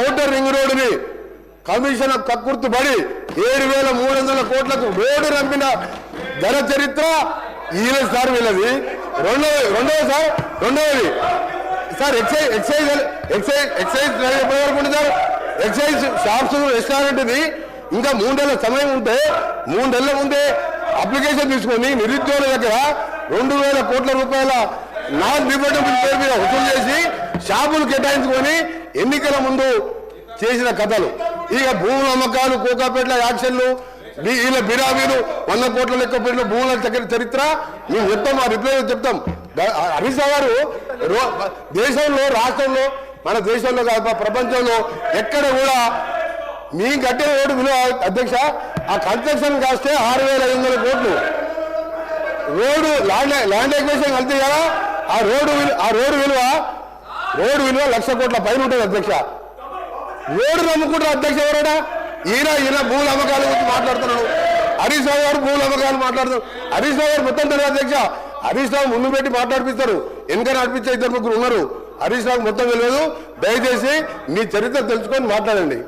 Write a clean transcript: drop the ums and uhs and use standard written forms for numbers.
Outer ring రోడ్డుని commission కక్కుర్తుబడి 7,300 కోట్లకు road రంపిన ఘన చరిత్ర ఈయన సార్ వీళ్ళది. రెండవది sir excise sir excise shops restaurant ఇది ఇంకా 3 నెలల సమయం ఉంటే 3 నెలల ముందే అప్లికేషన్ తీసుకొని నిరుద్యోగుల దగ్గర 2,000 కోట్ల రూపాయల నాన్ రిఫండబుల్ పేరు మీద వసూలు చేసి షాపులు కేటాయించుకొని ఎన్నికల ముందు చేసిన కథలు. ఇక భూముల అమ్మకాలు కోకాపేట్ల యాక్షన్లు వీళ్ళ బిరామీలు 100 కోట్ల లెక్క పెట్టిన భూముల చరిత్ర మేము చెప్తాం. ఆ రిప్లై చెప్తాం. హరీష్ రావు గారు దేశంలో రాష్ట్రంలో మన దేశంలో కాదు ప్రపంచంలో ఎక్కడ కూడా మీ కట్టిన రోడ్డు విలువ అధ్యక్ష ఆ కన్స్ట్రక్షన్ కాస్తే 6,500 కోట్లు రోడ్డు ల్యాండ్ ఎక్విజిషన్ కలిసి కదా ఆ రోడ్డు విలువ 1,00,000 కోట్ల పైన ఉంటుంది అధ్యక్ష. రోడ్డు నమ్ముకుంటారు అధ్యక్ష ఎవరైనా ఈయన భూముల అమ్మకాల గురించి మాట్లాడుతున్నాడు. హరీష్ రావు గారు భూముల అమ్మకాలు మాట్లాడుతున్నారు. హరీష్ రావు గారు మొత్తం తెలియదు అధ్యక్ష. హరీష్ రావు ముందు పెట్టి మాట్లాడిపిస్తారు. వెనక నడిపించే 2 ముగ్గురు ఉన్నారు. హరీష్ రావు మొత్తం తెలియదు. దయచేసి మీ చరిత్ర తెలుసుకొని మాట్లాడండి.